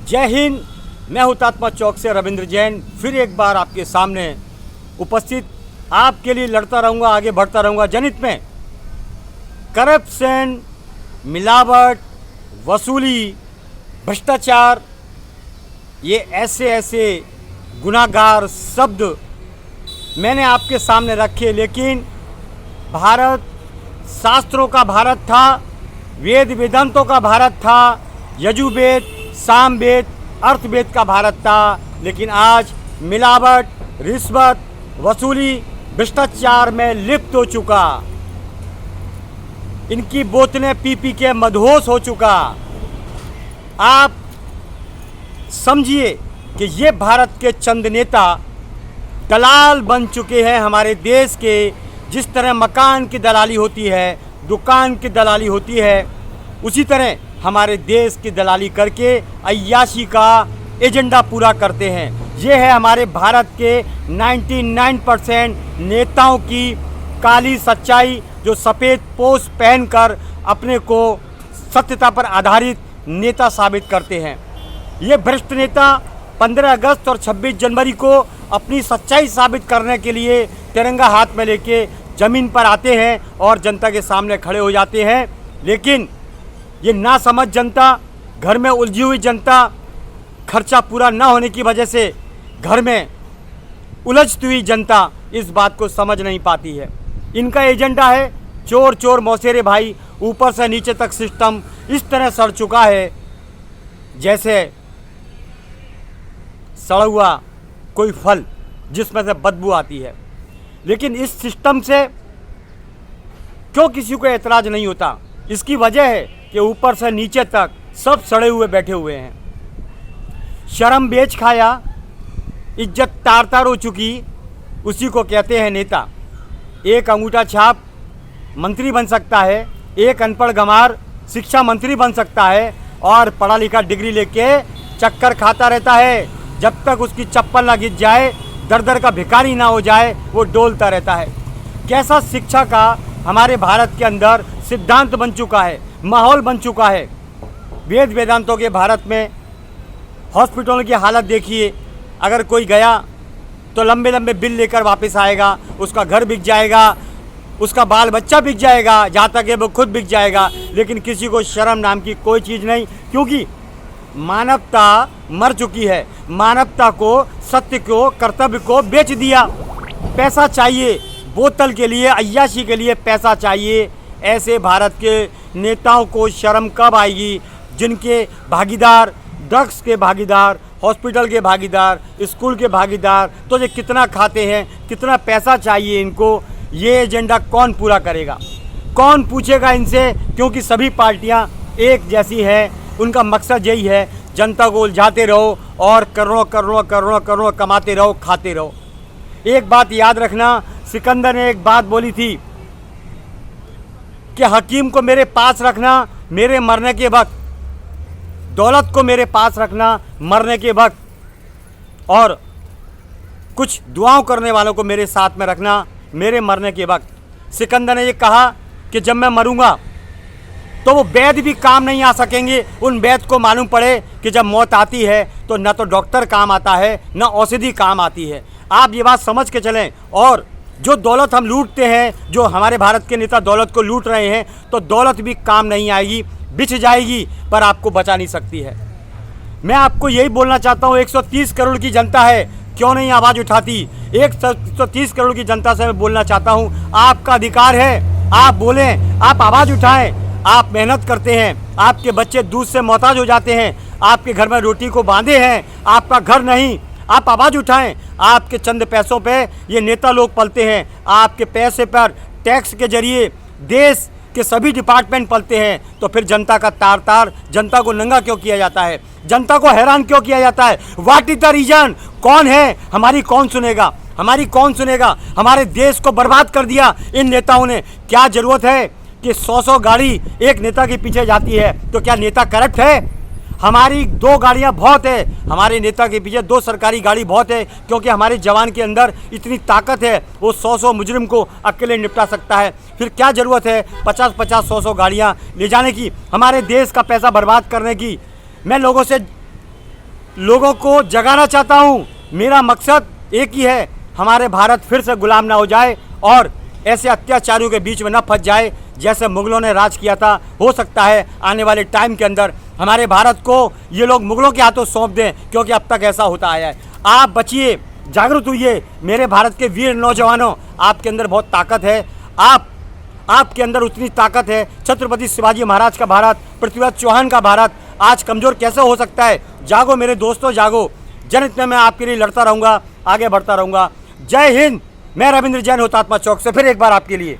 जय हिंद। मैं हुतात्मा चौक से रविंद्र जैन फिर एक बार आपके सामने उपस्थित, आपके लिए लड़ता रहूँगा, आगे बढ़ता रहूँगा। जनहित में करप्शन, मिलावट, वसूली, भ्रष्टाचार, ये ऐसे गुनाहगार शब्द मैंने आपके सामने रखे, लेकिन भारत शास्त्रों का भारत था, वेद वेदांतों का भारत था, यजुर्वेद, सामवेद, अर्थवेद का भारत था। लेकिन आज मिलावट, रिश्वत, वसूली, भ्रष्टाचार में लिप्त हो चुका। इनकी बोतलें पी पी के मदहोश हो चुका। आप समझिए कि ये भारत के चंद नेता दलाल बन चुके हैं हमारे देश के। जिस तरह मकान की दलाली होती है, दुकान की दलाली होती है, उसी तरह हमारे देश की दलाली करके अय्याशी का एजेंडा पूरा करते हैं। ये है हमारे भारत के 99% नेताओं की काली सच्चाई, जो सफ़ेद पोश पहनकर अपने को सत्यता पर आधारित नेता साबित करते हैं। ये भ्रष्ट नेता 15 अगस्त और 26 जनवरी को अपनी सच्चाई साबित करने के लिए तिरंगा हाथ में लेके ज़मीन पर आते हैं और जनता के सामने खड़े हो जाते हैं। लेकिन ये नासमझ जनता, घर में उलझी हुई जनता, खर्चा पूरा ना होने की वजह से घर में उलझती हुई जनता इस बात को समझ नहीं पाती है। इनका एजेंडा है चोर चोर मौसेरे भाई। ऊपर से नीचे तक सिस्टम इस तरह सड़ चुका है जैसे सड़ा हुआ कोई फल जिसमें से बदबू आती है। लेकिन इस सिस्टम से क्यों किसी को एतराज़ नहीं होता? इसकी वजह है कि ऊपर से नीचे तक सब सड़े हुए बैठे हुए हैं। शर्म बेच खाया, इज्जत तार तार हो चुकी, उसी को कहते हैं नेता। एक अंगूठा छाप मंत्री बन सकता है, एक अनपढ़ गंवार शिक्षा मंत्री बन सकता है और पढ़ा लिखा डिग्री लेके चक्कर खाता रहता है। जब तक उसकी चप्पल ना गिर जाए, दर दर का भिखारी ना हो जाए, वो डोलता रहता है। कैसा शिक्षा का हमारे भारत के अंदर सिद्धांत बन चुका है, माहौल बन चुका है। वेद वेदांतों के भारत में हॉस्पिटलों की हालत देखिए। अगर कोई गया तो लंबे लंबे बिल लेकर वापस आएगा, उसका घर बिक जाएगा, उसका बाल बच्चा बिक जाएगा, जहाँ तक है वो खुद बिक जाएगा। लेकिन किसी को शर्म नाम की कोई चीज़ नहीं, क्योंकि मानवता मर चुकी है। मानवता को, सत्य को, कर्तव्य को बेच दिया। पैसा चाहिए, बोतल के लिए, अय्याशी के लिए पैसा चाहिए। ऐसे भारत के नेताओं को शर्म कब आएगी? जिनके भागीदार ड्रग्स के भागीदार, हॉस्पिटल के भागीदार, स्कूल के भागीदार, तो ये कितना खाते हैं, कितना पैसा चाहिए इनको, ये एजेंडा कौन पूरा करेगा? कौन पूछेगा इनसे? क्योंकि सभी पार्टियां एक जैसी हैं। उनका मकसद यही है, जनता को उलझाते रहो और करोड़ों करोड़ों करोड़ों करोड़ों कमाते रहो, खाते रहो। एक बात याद रखना, सिकंदर ने एक बात बोली थी कि हकीम को मेरे पास रखना मेरे मरने के वक्त, दौलत को मेरे पास रखना मरने के वक्त, और कुछ दुआओं करने वालों को मेरे साथ में रखना मेरे मरने के वक्त। सिकंदर ने ये कहा कि जब मैं मरूंगा तो वो वैद्य भी काम नहीं आ सकेंगे। उन वैद्य को मालूम पड़े कि जब मौत आती है तो न तो डॉक्टर काम आता है, न औषधि काम आती है। आप ये बात समझ के चलें। और जो दौलत हम लूटते हैं, जो हमारे भारत के नेता दौलत को लूट रहे हैं, तो दौलत भी काम नहीं आएगी, बिछ जाएगी, पर आपको बचा नहीं सकती है। मैं आपको यही बोलना चाहता हूँ, 130 करोड़ की जनता है, क्यों नहीं आवाज़ उठाती? 130 करोड़ की जनता से मैं बोलना चाहता हूँ, आपका अधिकार है, आप बोलें, आप आवाज़ उठाएं। आप मेहनत करते हैं, आपके बच्चे दूध से मोहताज हो जाते हैं, आपके घर में रोटी को बांधे हैं, आपका घर नहीं। आप आवाज़ उठाएं। आपके चंद पैसों पे ये नेता लोग पलते हैं, आपके पैसे पर टैक्स के जरिए देश के सभी डिपार्टमेंट पलते हैं। तो फिर जनता का तार तार, जनता को नंगा क्यों किया जाता है? जनता को हैरान क्यों किया जाता है? What is the reason? कौन है? हमारी कौन सुनेगा? हमारी कौन सुनेगा? हमारे देश को बर्बाद कर दिया इन नेताओं ने। क्या ज़रूरत है कि 100 गाड़ी एक नेता के पीछे जाती है? तो क्या नेता करप्ट है? हमारी 2 गाड़ियां बहुत है, हमारे नेता के पीछे 2 सरकारी गाड़ी बहुत है, क्योंकि हमारे जवान के अंदर इतनी ताकत है, वो 100 मुजरिम को अकेले निपटा सकता है। फिर क्या ज़रूरत है 50-50, 100 गाड़ियाँ ले जाने की, हमारे देश का पैसा बर्बाद करने की? मैं लोगों से लोगों को जगाना चाहता हूँ। मेरा मकसद एक ही है, हमारे भारत फिर से गुलाम ना हो जाए और ऐसे अत्याचारियों के बीच में न फंस जाए जैसे मुगलों ने राज किया था। हो सकता है आने वाले टाइम के अंदर हमारे भारत को ये लोग मुगलों के हाथों सौंप दें, क्योंकि अब तक ऐसा होता आया है। आप बचिए, जागरूक होइए मेरे भारत के वीर नौजवानों, आपके अंदर बहुत ताकत है। आपके अंदर उतनी ताकत है। छत्रपति शिवाजी महाराज का भारत, पृथ्वीराज चौहान का भारत आज कमज़ोर कैसे हो सकता है? जागो मेरे दोस्तों, जागो। जनहित में मैं आपके लिए लड़ता रहूँगा, आगे बढ़ता रहूँगा। जय हिंद। मैं रविंद्र जैन, हुतात्मा चौक से फिर एक बार आपके लिए।